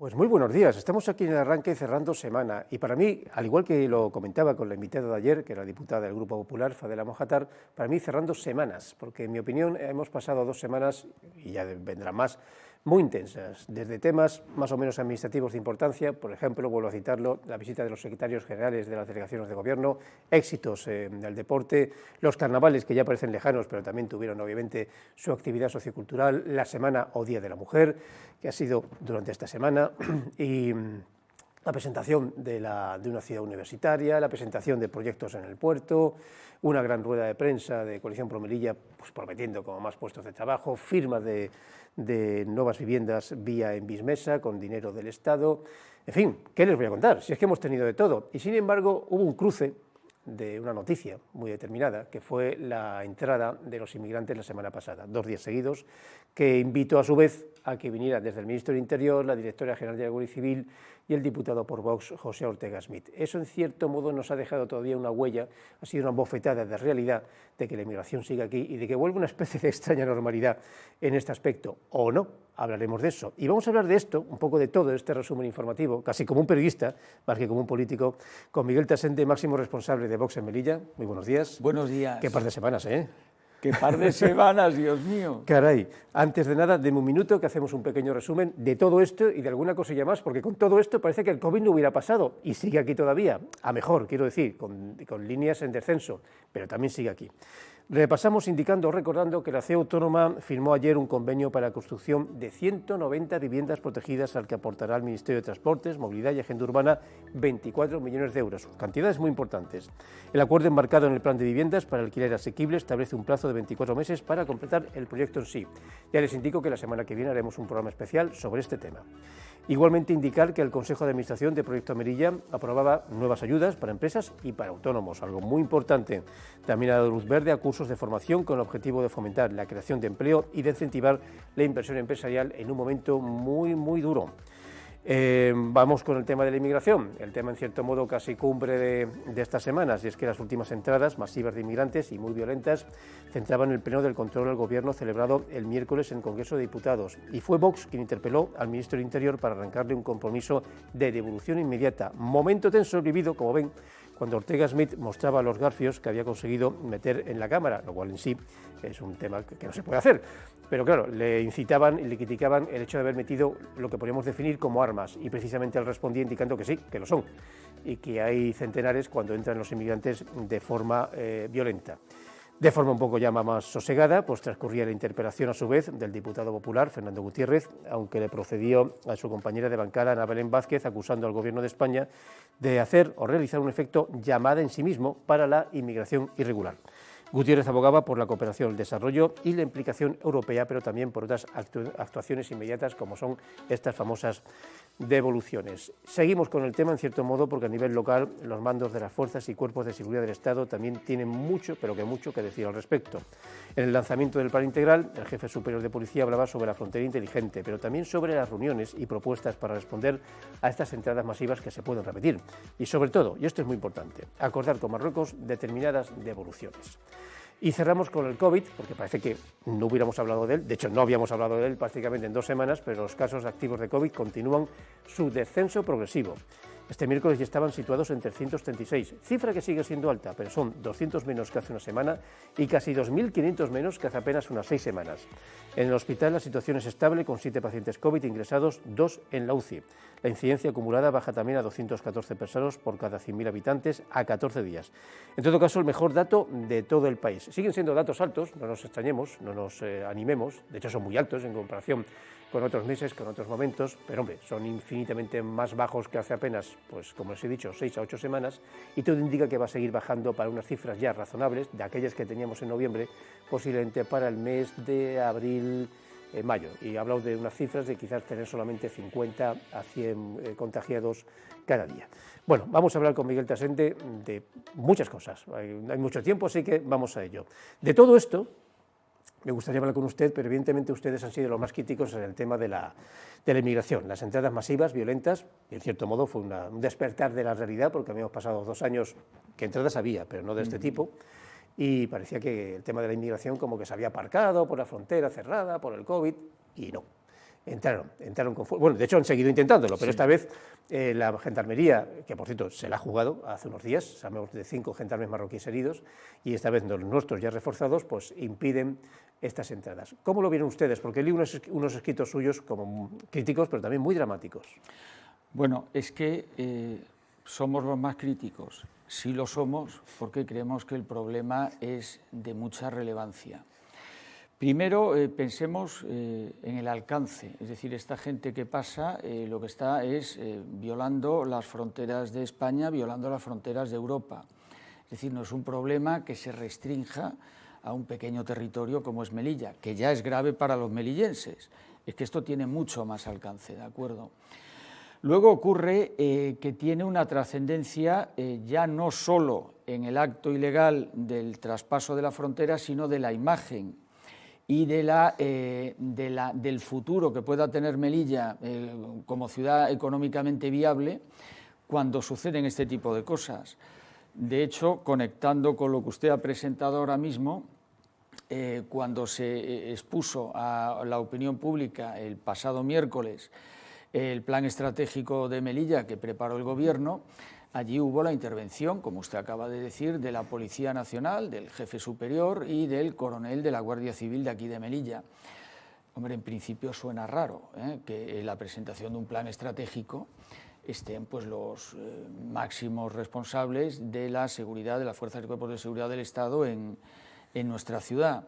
Pues muy buenos días, estamos aquí en el arranque cerrando semana y para mí, al igual que lo comentaba con la invitada de ayer, que era la diputada del Grupo Popular, Fadela Mojatar, para mí cerrando semanas, porque en mi opinión hemos pasado 2 semanas, y ya vendrán más, muy intensas, desde temas más o menos administrativos de importancia, por ejemplo, vuelvo a citarlo, la visita de los secretarios generales de las delegaciones de gobierno, éxitos del deporte, los carnavales que ya parecen lejanos, pero también tuvieron obviamente su actividad sociocultural, la Semana o Día de la Mujer, que ha sido durante esta semana, y la presentación de una ciudad universitaria, la presentación de proyectos en el puerto, una gran rueda de prensa de Coalición Pro Melilla, pues prometiendo como más puestos de trabajo, firmas de nuevas viviendas vía Envismesa con dinero del Estado. En fin, ¿qué les voy a contar? Si es que hemos tenido de todo. Y sin embargo hubo un cruce de una noticia muy determinada, que fue la entrada de los inmigrantes la semana pasada, 2 días seguidos, que invitó a su vez a que viniera desde el Ministro del Interior, la Directora General de la Guardia Civil y el diputado por Vox, José Ortega Smith. Eso, en cierto modo, nos ha dejado todavía una huella, ha sido una bofetada de realidad de que la inmigración sigue aquí y de que vuelve una especie de extraña normalidad en este aspecto, o no. Hablaremos de eso. Y vamos a hablar de esto, un poco de todo este resumen informativo, casi como un periodista, más que como un político, con Miguel Tasente, máximo responsable de Vox en Melilla. Muy buenos días. Buenos días. Qué par de semanas, ¿eh? ¡Qué par de semanas, Dios mío! Caray, antes de nada, deme un minuto que hacemos un pequeño resumen de todo esto y de alguna cosilla más, porque con todo esto parece que el COVID no hubiera pasado y sigue aquí todavía, a mejor, quiero decir, con líneas en descenso, pero también sigue aquí. Repasamos indicando o recordando que la CEU Autónoma firmó ayer un convenio para la construcción de 190 viviendas protegidas al que aportará el Ministerio de Transportes, Movilidad y Agenda Urbana 24 millones de euros, cantidades muy importantes. El acuerdo enmarcado en el Plan de Viviendas para Alquiler Asequible establece un plazo de 24 meses para completar el proyecto en sí. Ya les indico que la semana que viene haremos un programa especial sobre este tema. Igualmente indicar que el Consejo de Administración de Proyecto Melilla aprobaba nuevas ayudas para empresas y para autónomos, algo muy importante. También ha dado luz verde a cursos de formación con el objetivo de fomentar la creación de empleo y de incentivar la inversión empresarial en un momento muy duro. Vamos con el tema de la inmigración, el tema en cierto modo casi cumbre de estas semanas, y es que las últimas entradas masivas de inmigrantes y muy violentas centraban el pleno del control al gobierno celebrado el miércoles en el Congreso de Diputados, y fue Vox quien interpeló al ministro del Interior para arrancarle un compromiso de devolución inmediata. Momento tenso vivido, como ven, cuando Ortega Smith mostraba los garfios que había conseguido meter en la Cámara, lo cual en sí es un tema que no se puede hacer. Pero claro, le incitaban y le criticaban el hecho de haber metido lo que podríamos definir como armas, y precisamente él respondía indicando que sí, que lo son, y que hay centenares cuando entran los inmigrantes de forma violenta. De forma un poco ya más sosegada, pues transcurría la interpelación a su vez del diputado popular, Fernando Gutiérrez, aunque le procedió a su compañera de bancada, Ana Belén Vázquez, acusando al Gobierno de España de hacer o realizar un efecto llamada en sí mismo para la inmigración irregular. Gutiérrez abogaba por la cooperación, el desarrollo y la implicación europea, pero también por otras actuaciones inmediatas como son estas famosas devoluciones. Seguimos con el tema en cierto modo porque a nivel local los mandos de las fuerzas y cuerpos de seguridad del Estado también tienen mucho, pero que mucho que decir al respecto. En el lanzamiento del plan integral, el jefe superior de policía hablaba sobre la frontera inteligente, pero también sobre las reuniones y propuestas para responder a estas entradas masivas que se pueden repetir. Y sobre todo, y esto es muy importante, acordar con Marruecos determinadas devoluciones. Y cerramos con el COVID, porque parece que no hubiéramos hablado de él, de hecho no habíamos hablado de él prácticamente en 2 semanas, pero los casos activos de COVID continúan su descenso progresivo. Este miércoles ya estaban situados en 336, cifra que sigue siendo alta, pero son 200 menos que hace una semana y casi 2.500 menos que hace apenas unas 6 semanas. En el hospital la situación es estable, con 7 pacientes COVID ingresados, 2 en la UCI. La incidencia acumulada baja también a 214 personas por cada 100.000 habitantes a 14 días. En todo caso, el mejor dato de todo el país. Siguen siendo datos altos, no nos extrañemos, no nos animemos, de hecho son muy altos en comparación con otros meses, con otros momentos, pero hombre, son infinitamente más bajos que hace apenas, pues como les he dicho, 6 a 8 semanas, y todo indica que va a seguir bajando para unas cifras ya razonables, de aquellas que teníamos en noviembre, posiblemente para el mes de abril, mayo, y he hablado de unas cifras de quizás tener solamente 50 a 100 contagiados cada día. Bueno, vamos a hablar con Miguel Tasente de muchas cosas, hay mucho tiempo, así que vamos a ello. De todo esto me gustaría hablar con usted, pero evidentemente ustedes han sido los más críticos en el tema de la inmigración, las entradas masivas, violentas, y en cierto modo fue un despertar de la realidad, porque habíamos pasado 2 años que entradas había, pero no de este tipo, y parecía que el tema de la inmigración como que se había aparcado por la frontera cerrada, por el COVID, y no. entraron con fuerza. Bueno, de hecho han seguido intentándolo, pero esta vez la gendarmería, que por cierto se la ha jugado hace unos días, sabemos de 5 gendarmes marroquíes heridos, y esta vez los nuestros ya reforzados, pues impiden estas entradas. ¿Cómo lo vieron ustedes? Porque leí unos escritos suyos como críticos, pero también muy dramáticos. Bueno, es que somos los más críticos. Sí lo somos porque creemos que el problema es de mucha relevancia. Primero, pensemos en el alcance, es decir, esta gente que pasa lo que está es violando las fronteras de España, violando las fronteras de Europa. Es decir, no es un problema que se restrinja a un pequeño territorio como es Melilla, que ya es grave para los melillenses, es que esto tiene mucho más alcance, ¿de acuerdo? Luego ocurre que tiene una trascendencia ya no solo en el acto ilegal del traspaso de la frontera, sino de la imagen y del futuro que pueda tener Melilla como ciudad económicamente viable cuando suceden este tipo de cosas. De hecho, conectando con lo que usted ha presentado ahora mismo, cuando se expuso a la opinión pública el pasado miércoles el plan estratégico de Melilla que preparó el Gobierno, allí hubo la intervención, como usted acaba de decir, de la Policía Nacional, del jefe superior y del coronel de la Guardia Civil de aquí de Melilla. Hombre, en principio suena raro que en la presentación de un plan estratégico estén pues, los máximos responsables de la seguridad, de las fuerzas y cuerpos de seguridad del Estado en nuestra ciudad.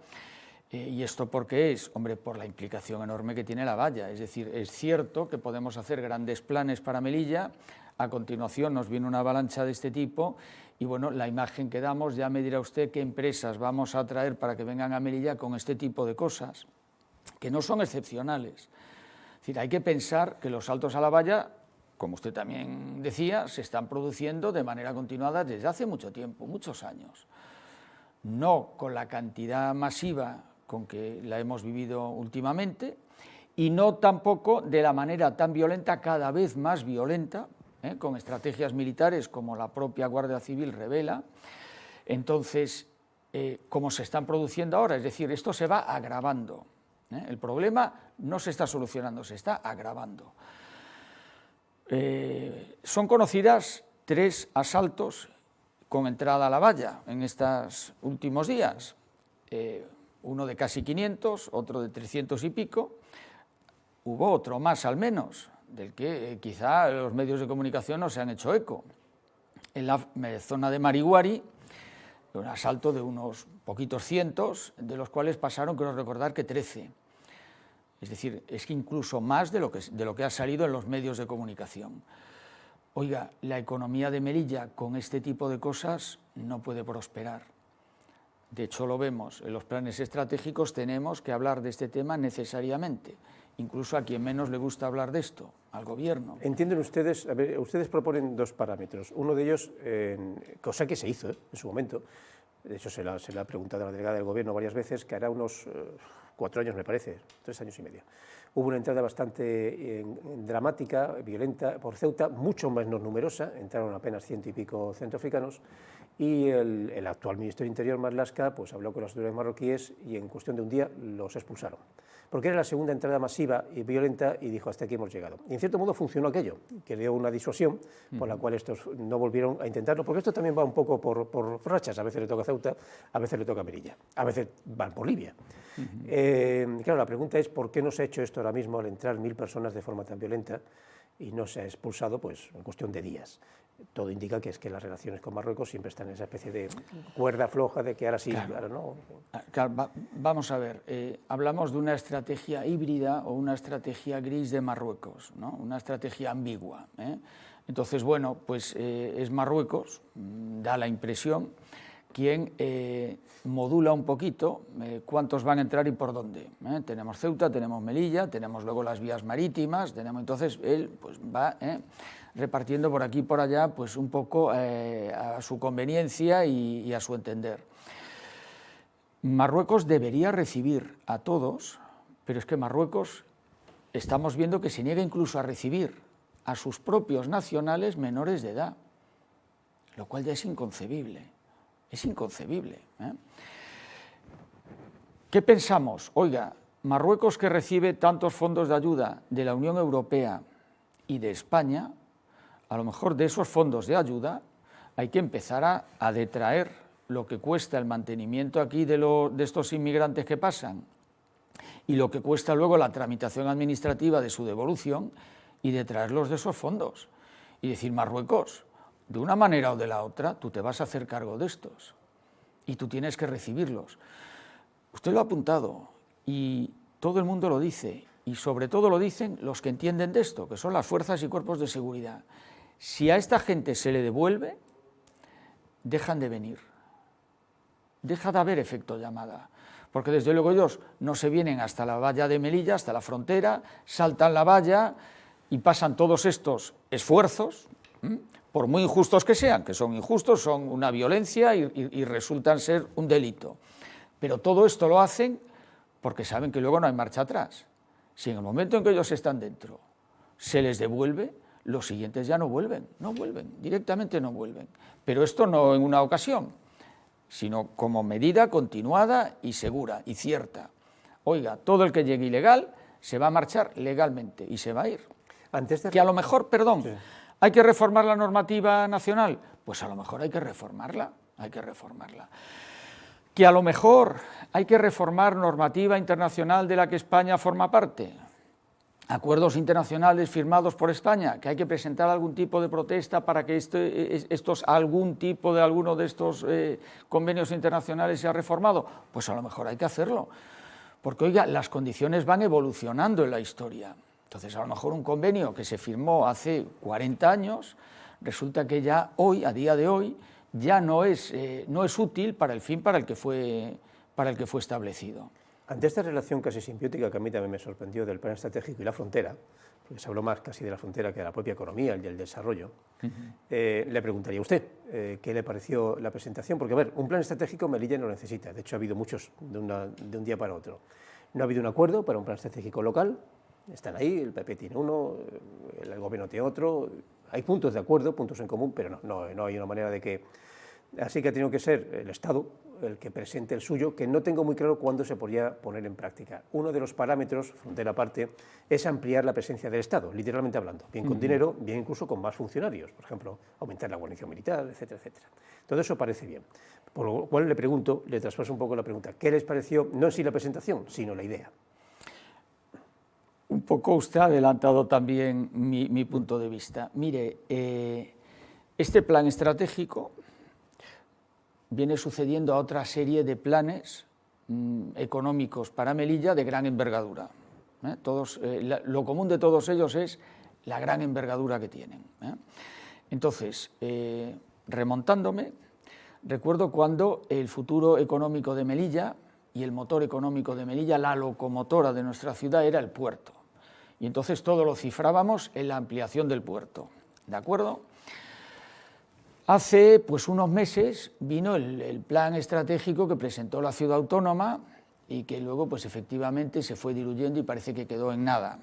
¿Y esto por qué es? Hombre, por la implicación enorme que tiene la valla. Es decir, es cierto que podemos hacer grandes planes para Melilla, a continuación nos viene una avalancha de este tipo y bueno, la imagen que damos, ya me dirá usted qué empresas vamos a traer para que vengan a Melilla con este tipo de cosas, que no son excepcionales. Es decir, hay que pensar que los saltos a la valla, como usted también decía, se están produciendo de manera continuada desde hace mucho tiempo, muchos años. No con la cantidad masiva con que la hemos vivido últimamente y no tampoco de la manera tan violenta, cada vez más violenta, con estrategias militares como la propia Guardia Civil revela. Entonces, como se están produciendo ahora, es decir, esto se va agravando. El problema no se está solucionando, se está agravando. Son conocidas 3 asaltos con entrada a la valla en estos últimos días, uno de casi 500, otro de 300 y pico, hubo otro más al menos, del que quizá los medios de comunicación no se han hecho eco. En la zona de Mariguari, un asalto de unos poquitos cientos, de los cuales pasaron, creo recordar, que 13. Es decir, es que incluso más de lo que ha salido en los medios de comunicación. Oiga, la economía de Melilla con este tipo de cosas no puede prosperar. De hecho, lo vemos, en los planes estratégicos tenemos que hablar de este tema necesariamente, incluso a quien menos le gusta hablar de esto, al Gobierno. Entienden ustedes, a ver, ustedes proponen 2 parámetros, uno de ellos, cosa que se hizo en su momento, de hecho se le ha preguntado a la delegada del Gobierno varias veces, que hará unos 4 años me parece, 3 años y medio. Hubo una entrada bastante dramática, violenta por Ceuta, mucho menos numerosa, entraron apenas 100 y pico centroafricanos, y el actual ministro de Interior, Marlaska, pues habló con las autoridades marroquíes y en cuestión de un día los expulsaron, porque era la segunda entrada masiva y violenta y dijo hasta aquí hemos llegado. Y en cierto modo funcionó aquello, que dio una disuasión por la cual estos no volvieron a intentarlo, porque esto también va un poco por rachas, a veces le toca a Ceuta, a veces le toca a Melilla, a veces van por Libia. Claro, la pregunta es por qué no se ha hecho esto ahora mismo al entrar 1000 personas de forma tan violenta y no se ha expulsado pues en cuestión de días. Todo indica que es que las relaciones con Marruecos siempre están en esa especie de cuerda floja de que ahora sí, claro, ahora no. Claro, vamos a ver, hablamos de una estrategia híbrida o una estrategia gris de Marruecos, ¿no? Una estrategia ambigua. Entonces, bueno, pues es Marruecos, da la impresión, quien modula un poquito cuántos van a entrar y por dónde. Tenemos Ceuta, tenemos Melilla, tenemos luego las vías marítimas, entonces él pues, va repartiendo por aquí y por allá pues, un poco a su conveniencia y a su entender. Marruecos debería recibir a todos, pero es que Marruecos estamos viendo que se niega incluso a recibir a sus propios nacionales menores de edad, lo cual ya es inconcebible. Es inconcebible. ¿Qué pensamos? Oiga, Marruecos, que recibe tantos fondos de ayuda de la Unión Europea y de España, a lo mejor de esos fondos de ayuda hay que empezar a detraer lo que cuesta el mantenimiento aquí de estos inmigrantes que pasan y lo que cuesta luego la tramitación administrativa de su devolución, y detraerlos de esos fondos. Y decir, Marruecos, de una manera o de la otra, tú te vas a hacer cargo de estos y tú tienes que recibirlos. Usted lo ha apuntado y todo el mundo lo dice, y sobre todo lo dicen los que entienden de esto, que son las fuerzas y cuerpos de seguridad. Si a esta gente se le devuelve, dejan de venir, deja de haber efecto llamada, porque desde luego ellos no se vienen hasta la valla de Melilla, hasta la frontera, saltan la valla y pasan todos estos esfuerzos, por muy injustos que sean, que son injustos, son una violencia y resultan ser un delito. Pero todo esto lo hacen porque saben que luego no hay marcha atrás. Si en el momento en que ellos están dentro se les devuelve, los siguientes ya no vuelven, directamente no vuelven. Pero esto no en una ocasión, sino como medida continuada y segura y cierta. Oiga, todo el que llegue ilegal se va a marchar legalmente y se va a ir. Que a lo mejor, perdón, sí, ¿hay que reformar la normativa nacional? Pues a lo mejor hay que reformarla, Que a lo mejor hay que reformar normativa internacional de la que España forma parte, acuerdos internacionales firmados por España, que hay que presentar algún tipo de protesta para que alguno de estos convenios internacionales sea reformado. Pues a lo mejor hay que hacerlo, porque oiga, las condiciones van evolucionando en la historia. Entonces, a lo mejor un convenio que se firmó hace 40 años, resulta que ya hoy, a día de hoy, ya no es útil para el fin para el que fue establecido. Ante esta relación casi simbiótica, que a mí también me sorprendió, del plan estratégico y la frontera, porque se habló más casi de la frontera que de la propia economía y del desarrollo, le preguntaría a usted qué le pareció la presentación, porque a ver, un plan estratégico Melilla no lo necesita, de hecho ha habido muchos de un día para otro. No ha habido un acuerdo para un plan estratégico local. Están ahí, el PP tiene uno, el gobierno tiene otro, hay puntos de acuerdo, puntos en común, pero no hay una manera de que... Así que ha tenido que ser el Estado el que presente el suyo, que no tengo muy claro cuándo se podría poner en práctica. Uno de los parámetros, frontera aparte, es ampliar la presencia del Estado, literalmente hablando, bien con dinero, bien incluso con más funcionarios, por ejemplo, aumentar la guarnición militar, etcétera, etcétera. Todo eso parece bien. Por lo cual le pregunto, le traspaso un poco la pregunta, ¿qué les pareció, no en sí la presentación, sino la idea? Un poco usted ha adelantado también mi punto de vista. Mire, este plan estratégico viene sucediendo a otra serie de planes económicos para Melilla de gran envergadura. Lo común de todos ellos es la gran envergadura que tienen. Entonces, remontándome, recuerdo cuando el futuro económico de Melilla y el motor económico de Melilla, la locomotora de nuestra ciudad, era el puerto. Y entonces todo lo cifrábamos en la ampliación del puerto, ¿de acuerdo? Hace pues unos meses vino el plan estratégico que presentó la ciudad autónoma y que luego pues efectivamente se fue diluyendo y parece que quedó en nada.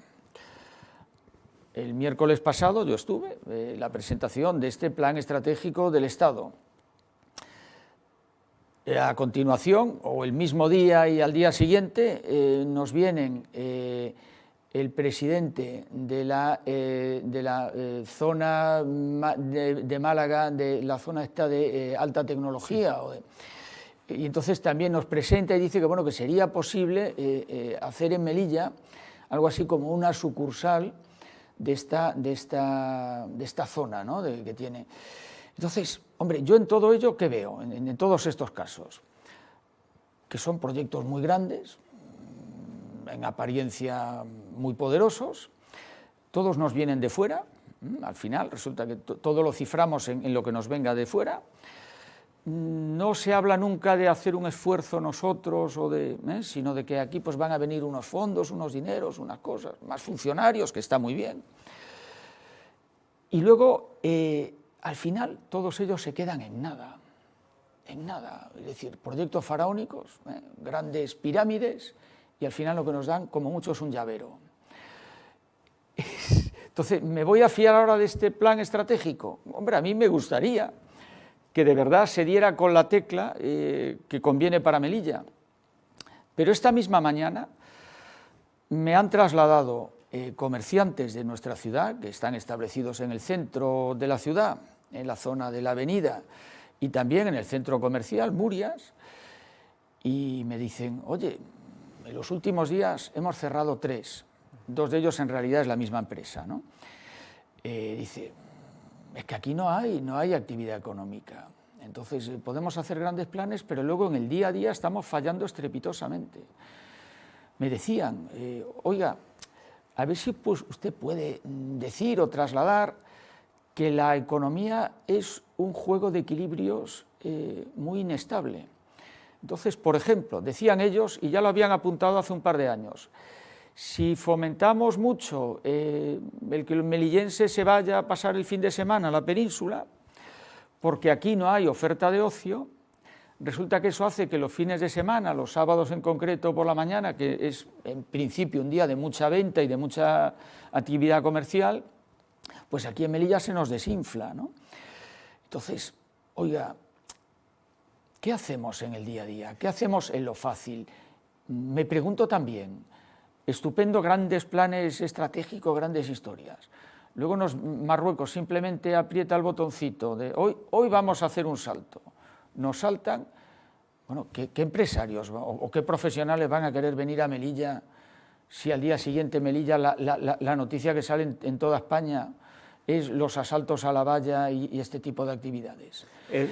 El miércoles pasado yo estuve en la presentación de este plan estratégico del Estado. A continuación, o el mismo día y al día siguiente, nos vienen el presidente de la zona de Málaga, de la zona esta de alta tecnología, y entonces también nos presenta y dice que, bueno, que sería posible hacer en Melilla algo así como una sucursal de esta zona, ¿no?, que tiene. Entonces, hombre, yo en todo ello, ¿qué veo? En todos estos casos, que son proyectos muy grandes, en apariencia muy poderosos, todos nos vienen de fuera, al final resulta que todo lo ciframos en lo que nos venga de fuera, no se habla nunca de hacer un esfuerzo nosotros, sino de que aquí pues van a venir unos fondos, unos dineros, unas cosas, más funcionarios, que está muy bien. Y luego, al final, todos ellos se quedan en nada, es decir, proyectos faraónicos, grandes pirámides, y al final lo que nos dan, como mucho, es un llavero. Entonces, ¿me voy a fiar ahora de este plan estratégico? Hombre, a mí me gustaría que de verdad se diera con la tecla que conviene para Melilla. Pero esta misma mañana me han trasladado comerciantes de nuestra ciudad, que están establecidos en el centro de la ciudad, en la zona de la avenida, y también en el centro comercial, Murias, y me dicen, oye, en los últimos días hemos cerrado 3, 2 de ellos en realidad es la misma empresa, ¿no? Dice, es que aquí no hay actividad económica, entonces podemos hacer grandes planes, pero luego en el día a día estamos fallando estrepitosamente. Me decían, oiga, a ver si pues, usted puede decir o trasladar que la economía es un juego de equilibrios muy inestable. Entonces, por ejemplo, decían ellos, y ya lo habían apuntado hace un par de años, si fomentamos mucho el que el melillense se vaya a pasar el fin de semana a la península, porque aquí no hay oferta de ocio, resulta que eso hace que los fines de semana, los sábados en concreto por la mañana, que es en principio un día de mucha venta y de mucha actividad comercial, pues aquí en Melilla se nos desinfla, ¿no? Entonces, oiga, ¿qué hacemos en el día a día? ¿Qué hacemos en lo fácil? Me pregunto también, estupendo, grandes planes estratégicos, grandes historias. Luego Marruecos simplemente aprieta el botoncito de hoy vamos a hacer un salto. Nos saltan, bueno, ¿qué empresarios o qué profesionales van a querer venir a Melilla si al día siguiente Melilla, la noticia que sale en toda España es los asaltos a la valla y este tipo de actividades?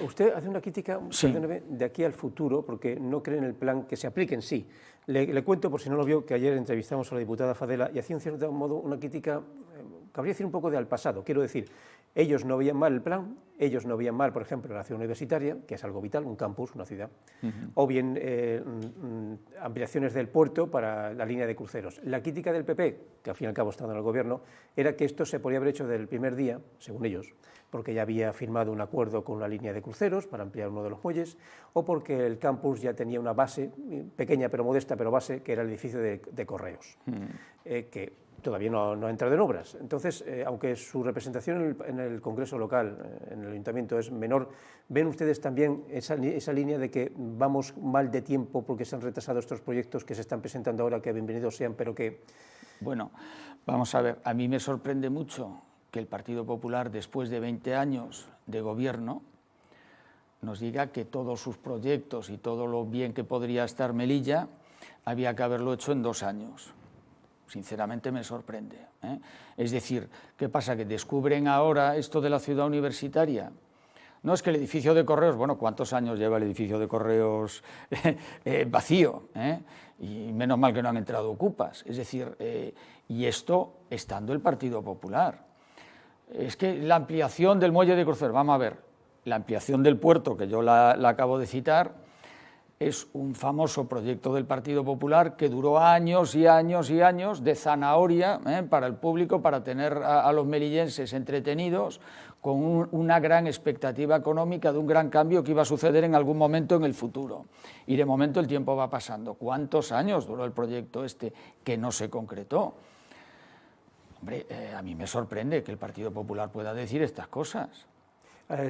Usted hace una crítica, sí, perdóneme, de aquí al futuro, porque no cree en el plan que se aplique en sí. Le cuento, por si no lo vio, que ayer entrevistamos a la diputada Fadela y hacía en cierto modo una crítica, cabría decir un poco de al pasado. Quiero decir, ellos no veían mal el plan, ellos no veían mal, por ejemplo, la ciudad universitaria, que es algo vital, un campus, una ciudad, o bien ampliaciones del puerto para la línea de cruceros. La crítica del PP, que al fin y al cabo estaba en el gobierno, era que esto se podía haber hecho del primer día, según ellos, porque ya había firmado un acuerdo con una línea de cruceros para ampliar uno de los muelles, o porque el campus ya tenía una base, pequeña pero modesta, pero base, que era el edificio de correos, que todavía no ha entrado en obras. Entonces, aunque su representación en el Congreso local, en el Ayuntamiento, es menor, ¿ven ustedes también esa línea de que vamos mal de tiempo porque se han retrasado estos proyectos que se están presentando ahora, que bienvenidos sean, pero que... Bueno, vamos a ver, a mí me sorprende mucho que el Partido Popular, después de 20 años de gobierno, nos diga que todos sus proyectos y todo lo bien que podría estar Melilla había que haberlo hecho en 2 años. Sinceramente me sorprende, ¿eh? Es decir, ¿qué pasa? ¿Que descubren ahora esto de la ciudad universitaria? No, es que el edificio de correos, bueno, ¿cuántos años lleva el edificio de correos vacío? Y menos mal que no han entrado ocupas. Es decir, y esto estando el Partido Popular. Es que la ampliación del muelle de cruceros, vamos a ver, la ampliación del puerto, que yo la acabo de citar, es un famoso proyecto del Partido Popular que duró años y años y años de zanahoria para el público, para tener a los melillenses entretenidos con una gran expectativa económica de un gran cambio que iba a suceder en algún momento en el futuro. Y de momento el tiempo va pasando. ¿Cuántos años duró el proyecto este que no se concretó? Hombre, a mí me sorprende que el Partido Popular pueda decir estas cosas.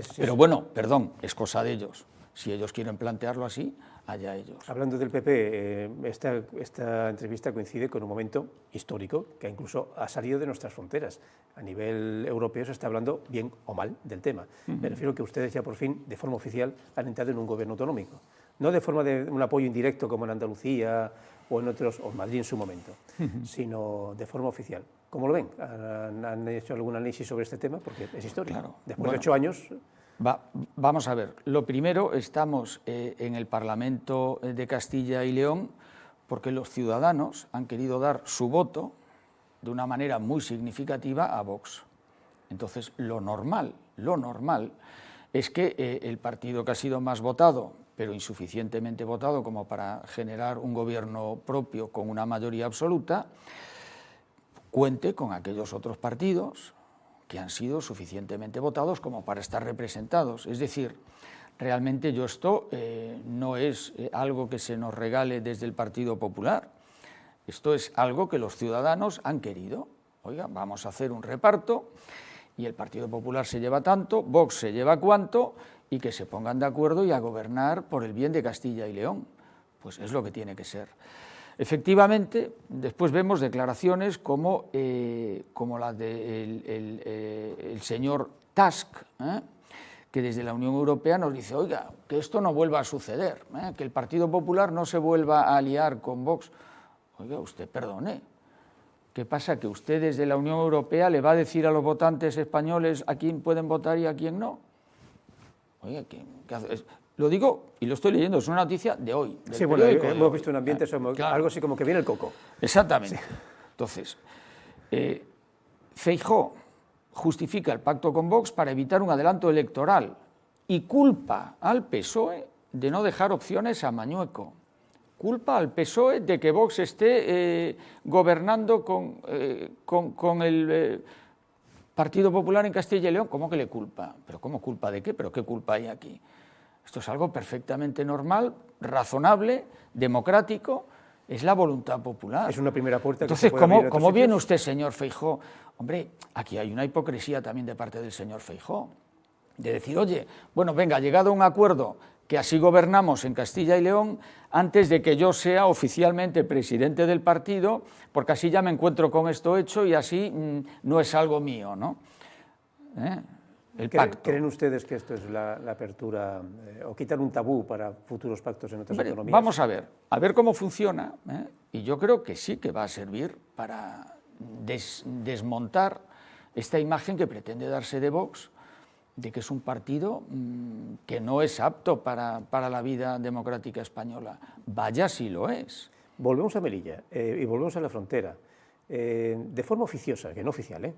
Sí. Pero bueno, perdón, es cosa de ellos. Si ellos quieren plantearlo así, allá ellos. Hablando del PP, esta entrevista coincide con un momento histórico que incluso ha salido de nuestras fronteras. A nivel europeo se está hablando bien o mal del tema. Me refiero que ustedes ya por fin, de forma oficial, han entrado en un gobierno autonómico. No de forma de un apoyo indirecto como en Andalucía o en otros, o en Madrid en su momento, sino de forma oficial. ¿Cómo lo ven? ¿Han hecho algún análisis sobre este tema? Porque es histórico. Claro. Después de 8 años... Vamos a ver, lo primero, estamos en el Parlamento de Castilla y León porque los ciudadanos han querido dar su voto de una manera muy significativa a Vox. Entonces, lo normal es que el partido que ha sido más votado, pero insuficientemente votado como para generar un gobierno propio con una mayoría absoluta, cuente con aquellos otros partidos que han sido suficientemente votados como para estar representados. Es decir, realmente esto no es algo que se nos regale desde el Partido Popular, esto es algo que los ciudadanos han querido. Oiga, vamos a hacer un reparto y el Partido Popular se lleva tanto, Vox se lleva cuánto, y que se pongan de acuerdo y a gobernar por el bien de Castilla y León. Pues es lo que tiene que ser. Efectivamente, después vemos declaraciones como las del señor Tusk, que desde la Unión Europea nos dice, oiga, que esto no vuelva a suceder, que el Partido Popular no se vuelva a aliar con Vox. Oiga, usted perdone, ¿qué pasa? ¿Que usted desde la Unión Europea le va a decir a los votantes españoles a quién pueden votar y a quién no? Oiga, ¿qué hace? Lo digo y lo estoy leyendo, es una noticia de hoy. Sí, bueno, hemos visto un ambiente, claro, algo así como que viene el coco. Exactamente. Sí. Entonces, Feijóo justifica el pacto con Vox para evitar un adelanto electoral y culpa al PSOE de no dejar opciones a Mañueco. Culpa al PSOE de que Vox esté gobernando con el Partido Popular en Castilla y León. ¿Cómo que le culpa? ¿Pero cómo culpa de qué? ¿Pero qué culpa hay aquí? Esto es algo perfectamente normal, razonable, democrático, es la voluntad popular. Es una primera puerta. Entonces, ¿cómo viene usted, señor Feijóo? Hombre, aquí hay una hipocresía también de parte del señor Feijóo, de decir, oye, bueno, venga, llegado a un acuerdo que así gobernamos en Castilla y León, antes de que yo sea oficialmente presidente del partido, porque así ya me encuentro con esto hecho y así no es algo mío, ¿no? El pacto. ¿Creen ustedes que esto es la apertura o quitar un tabú para futuros pactos en otras autonomías? Vamos a ver cómo funciona, y yo creo que sí que va a servir para desmontar esta imagen que pretende darse de Vox, de que es un partido que no es apto para la vida democrática española. Vaya si lo es. Volvemos a Melilla y volvemos a la frontera. De forma oficiosa, que no oficial,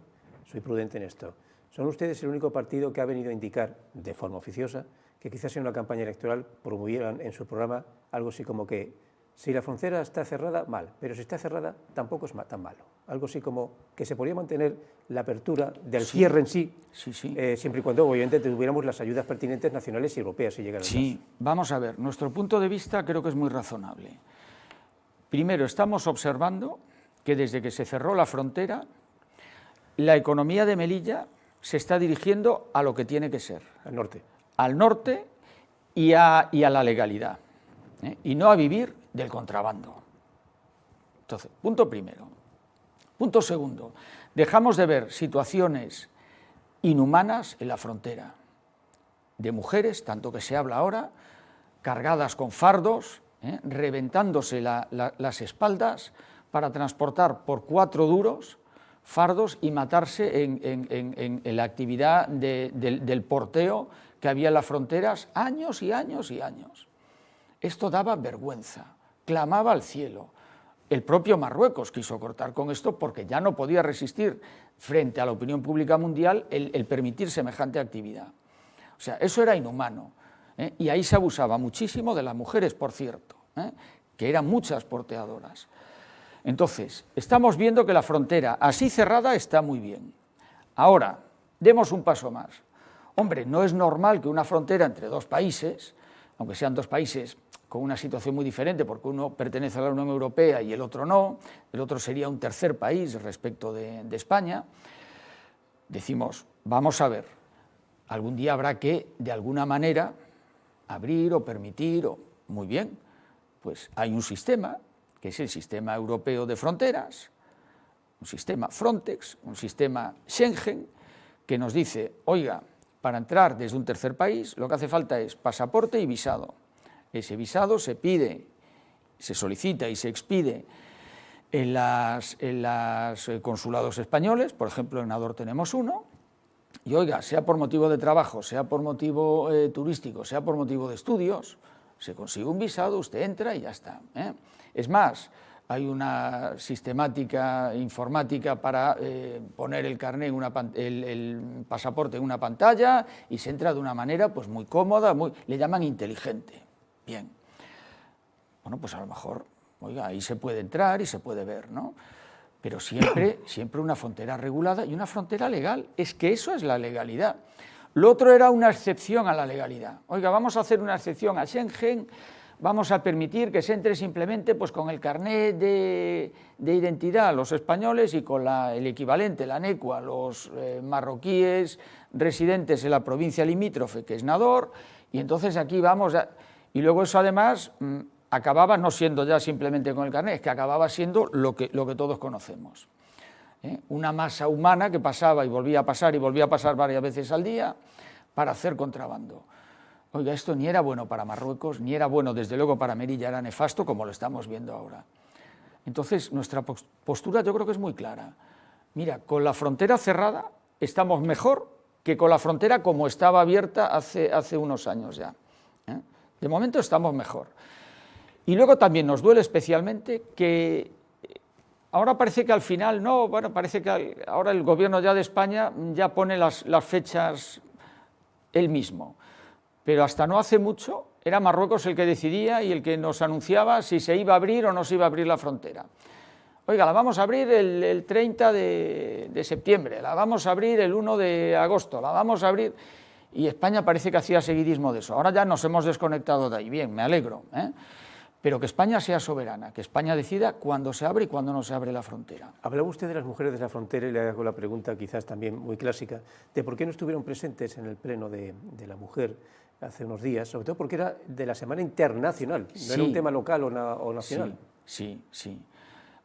soy prudente en esto. ¿Son ustedes el único partido que ha venido a indicar, de forma oficiosa, que quizás en una campaña electoral promovieran en su programa algo así como que si la frontera está cerrada, mal, pero si está cerrada, tampoco es tan malo? Algo así como que se podría mantener la apertura del cierre en sí, siempre y cuando, obviamente, tuviéramos las ayudas pertinentes nacionales y europeas si llegaran. Sí, vamos a ver, nuestro punto de vista creo que es muy razonable. Primero, estamos observando que desde que se cerró la frontera, la economía de Melilla se está dirigiendo a lo que tiene que ser. Al norte y a la legalidad, y no a vivir del contrabando. Entonces, punto primero. Punto segundo, dejamos de ver situaciones inhumanas en la frontera, de mujeres, tanto que se habla ahora, cargadas con fardos, reventándose las espaldas para transportar por 4 duros fardos y matarse en la actividad del porteo que había en las fronteras años y años y años. Esto daba vergüenza, clamaba al cielo. El propio Marruecos quiso cortar con esto porque ya no podía resistir frente a la opinión pública mundial el permitir semejante actividad. O sea, eso era inhumano, y ahí se abusaba muchísimo de las mujeres, por cierto, que eran muchas porteadoras. Entonces, estamos viendo que la frontera así cerrada está muy bien. Ahora, demos un paso más. Hombre, no es normal que una frontera entre dos países, aunque sean dos países con una situación muy diferente, porque uno pertenece a la Unión Europea y el otro no, el otro sería un tercer país respecto de España, decimos, vamos a ver, algún día habrá que, de alguna manera, abrir o permitir, muy bien, pues hay un sistema, que es el sistema europeo de fronteras, un sistema Frontex, un sistema Schengen, que nos dice, oiga, para entrar desde un tercer país lo que hace falta es pasaporte y visado. Ese visado se pide, se solicita y se expide en los consulados españoles, por ejemplo en Nador tenemos uno, y oiga, sea por motivo de trabajo, sea por motivo turístico, sea por motivo de estudios, se consigue un visado, usted entra y ya está. Es más, hay una sistemática informática para poner el carné, el pasaporte en una pantalla y se entra de una manera pues muy cómoda, le llaman inteligente. Bien, bueno, pues a lo mejor, oiga, ahí se puede entrar y se puede ver, ¿no? Pero siempre una frontera regulada y una frontera legal, es que eso es la legalidad. Lo otro era una excepción a la legalidad. Oiga, vamos a hacer una excepción a Schengen, vamos a permitir que se entre simplemente pues, con el carnet de identidad a los españoles y con el equivalente, la NECU, a los marroquíes residentes en la provincia limítrofe, que es Nador, y entonces aquí vamos a... Y luego eso además acababa no siendo ya simplemente con el carnet, es que acababa siendo lo que todos conocemos. Una masa humana que pasaba y volvía a pasar y volvía a pasar varias veces al día para hacer contrabando. Oiga, esto ni era bueno para Marruecos, ni era bueno desde luego para Melilla, era nefasto como lo estamos viendo ahora. Entonces nuestra postura yo creo que es muy clara. Mira, con la frontera cerrada estamos mejor que con la frontera como estaba abierta hace unos años ya. De momento estamos mejor. Y luego también nos duele especialmente que ahora parece que al final, no, bueno, parece que ahora el gobierno ya de España ya pone las fechas él mismo, pero hasta no hace mucho era Marruecos el que decidía y el que nos anunciaba si se iba a abrir o no se iba a abrir la frontera. Oiga, la vamos a abrir el 30 de septiembre, la vamos a abrir el 1 de agosto, la vamos a abrir... Y España parece que hacía seguidismo de eso. Ahora ya nos hemos desconectado de ahí, bien, me alegro, pero que España sea soberana, que España decida cuándo se abre y cuándo no se abre la frontera. Hablaba usted de las mujeres de la frontera y le hago la pregunta quizás también muy clásica, de por qué no estuvieron presentes en el pleno de la mujer hace unos días, sobre todo porque era de la Semana Internacional, no era un tema local o nacional. Sí.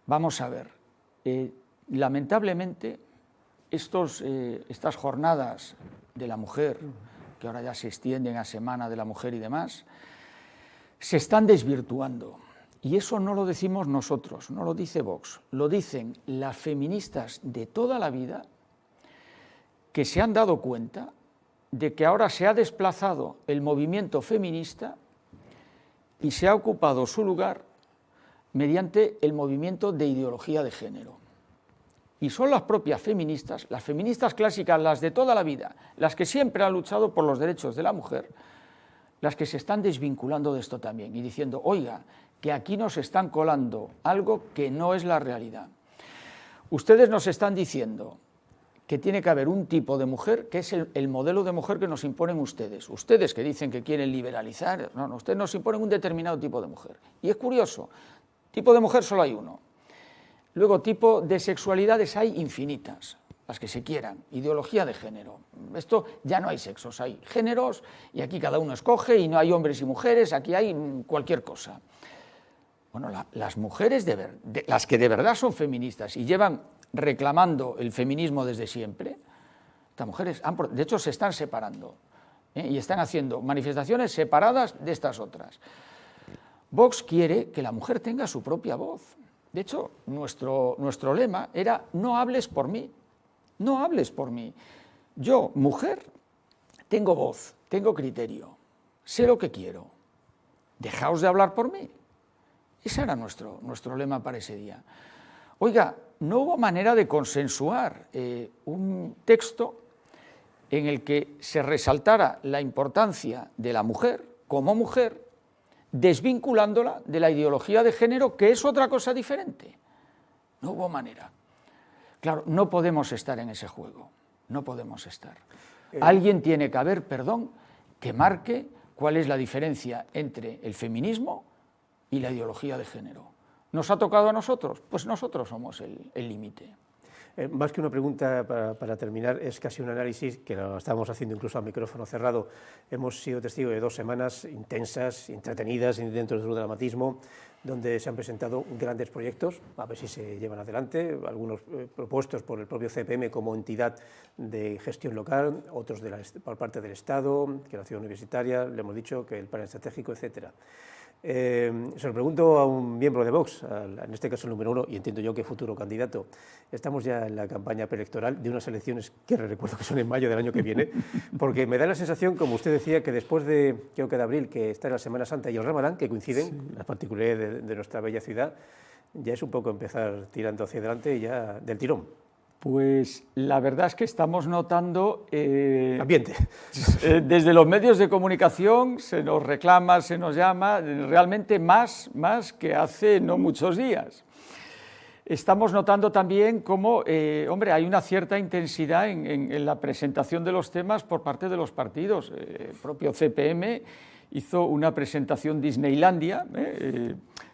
Vamos a ver, lamentablemente estas jornadas de la mujer, que ahora ya se extienden a Semana de la Mujer y demás, se están desvirtuando. Y eso no lo decimos nosotros, no lo dice Vox, lo dicen las feministas de toda la vida que se han dado cuenta de que ahora se ha desplazado el movimiento feminista y se ha ocupado su lugar mediante el movimiento de ideología de género. Y son las propias feministas, las feministas clásicas, las de toda la vida, las que siempre han luchado por los derechos de la mujer, las que se están desvinculando de esto también y diciendo, oiga, que aquí nos están colando algo que no es la realidad. Ustedes nos están diciendo que tiene que haber un tipo de mujer que es el modelo de mujer que nos imponen ustedes. Ustedes que dicen que quieren liberalizar, no, ustedes nos imponen un determinado tipo de mujer. Y es curioso, tipo de mujer solo hay uno. Luego, tipo de sexualidades hay infinitas, las que se quieran, ideología de género. Esto ya no hay sexos, hay géneros y aquí cada uno escoge y no hay hombres y mujeres, aquí hay cualquier cosa. Bueno, las mujeres, las que de verdad son feministas y llevan reclamando el feminismo desde siempre, estas mujeres, de hecho, se están separando y están haciendo manifestaciones separadas de estas otras. Vox quiere que la mujer tenga su propia voz. De hecho, nuestro lema era no hables por mí, no hables por mí. Yo, mujer, tengo voz, tengo criterio, sé lo que quiero, dejaos de hablar por mí. Ese era nuestro lema para ese día. Oiga, no hubo manera de consensuar un texto en el que se resaltara la importancia de la mujer como mujer, desvinculándola de la ideología de género, que es otra cosa diferente. No hubo manera. Claro, no podemos estar en ese juego, no podemos estar. Alguien tiene que haber, que marque cuál es la diferencia entre el feminismo y la ideología de género. ¿Nos ha tocado a nosotros? Pues nosotros somos el límite. Más que una pregunta para terminar, es casi un análisis que lo estamos haciendo incluso a micrófono cerrado. Hemos sido testigos de 2 semanas intensas, entretenidas dentro del dramatismo, donde se han presentado grandes proyectos, a ver si se llevan adelante, algunos propuestos por el propio CPM como entidad de gestión local, otros por parte del Estado, creación universitaria, le hemos dicho que el plan estratégico, etcétera. Se lo pregunto a un miembro de Vox, en este caso el número 1, y entiendo yo que futuro candidato. Estamos ya en la campaña preelectoral de unas elecciones que recuerdo que son en mayo del año que viene, porque me da la sensación, como usted decía, que después creo que de abril, que está en la Semana Santa y el Ramadán, que coinciden, las particularidades de nuestra bella ciudad, ya es un poco empezar tirando hacia adelante y ya del tirón. Pues la verdad es que estamos notando... ambiente. Desde los medios de comunicación se nos reclama, se nos llama, realmente más que hace no muchos días. Estamos notando también cómo, hay una cierta intensidad en la presentación de los temas por parte de los partidos. El propio CPM hizo una presentación Disneylandia,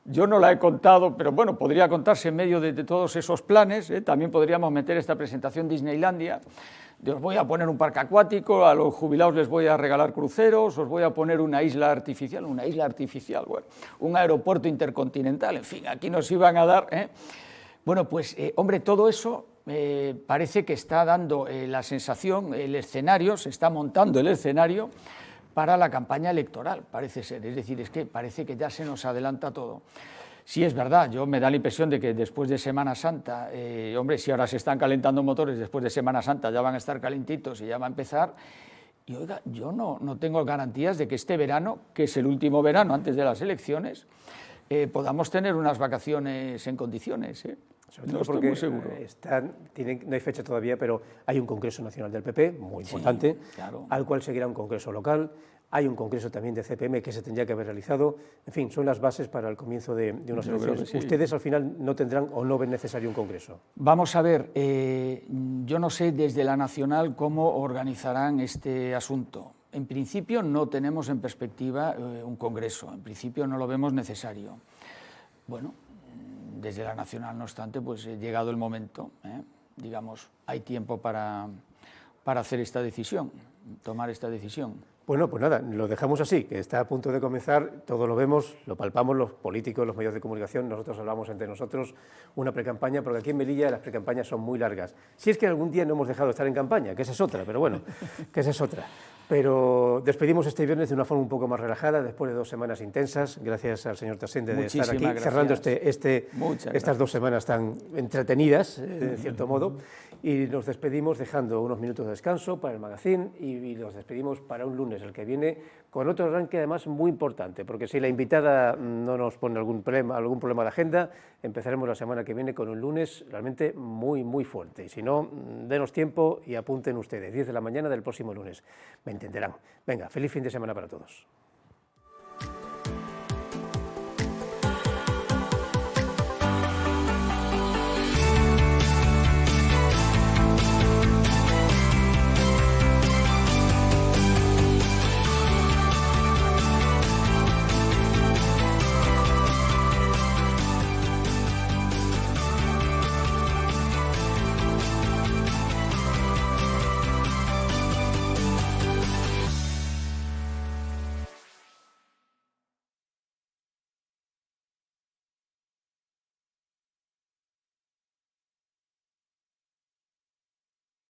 Yo no la he contado, pero bueno, podría contarse en medio de todos esos planes. También podríamos meter esta presentación Disneylandia. Os voy a poner un parque acuático, a los jubilados les voy a regalar cruceros, os voy a poner una isla artificial, bueno, un aeropuerto intercontinental, en fin, aquí nos iban a dar. Bueno, pues, hombre, todo eso parece que está dando la sensación, el escenario, se está montando el escenario para la campaña electoral, parece ser, es decir, es que parece que ya se nos adelanta todo. Sí, es verdad, yo me da la impresión de que después de Semana Santa, hombre, si ahora se están calentando motores, después de Semana Santa ya van a estar calentitos y ya va a empezar, y oiga, yo no tengo garantías de que este verano, que es el último verano antes de las elecciones, podamos tener unas vacaciones en condiciones, No estoy muy seguro. No hay fecha todavía, pero hay un Congreso Nacional del PP, muy importante, sí, claro, al cual seguirá un Congreso local. Hay un congreso también de CPM que se tendría que haber realizado. En fin, son las bases para el comienzo de unas elecciones. Sí. ¿Ustedes al final no tendrán o no ven necesario un congreso? Vamos a ver, yo no sé desde la nacional cómo organizarán este asunto. En principio no tenemos en perspectiva un congreso, en principio no lo vemos necesario. Bueno, desde la nacional, no obstante, pues llegado el momento, digamos, hay tiempo para hacer esta decisión, tomar esta decisión. Bueno, pues nada, lo dejamos así, que está a punto de comenzar, todo lo vemos, lo palpamos los políticos, los medios de comunicación, nosotros hablamos entre nosotros una precampaña, porque aquí en Melilla las precampañas son muy largas. Si es que algún día no hemos dejado de estar en campaña, que esa es otra, pero bueno, que esa es otra. Pero despedimos este viernes de una forma un poco más relajada, después de 2 semanas intensas, gracias al señor Tasende de estar aquí, cerrando estas 2 semanas tan entretenidas, de cierto modo, y nos despedimos dejando unos minutos de descanso para el magazine y nos despedimos para un lunes, el que viene, con otro arranque además muy importante, porque si la invitada no nos pone algún problema de agenda, empezaremos la semana que viene con un lunes realmente muy, muy fuerte, y si no, denos tiempo y apunten ustedes, 10 de la mañana del próximo lunes. Me entenderán. Venga, feliz fin de semana para todos.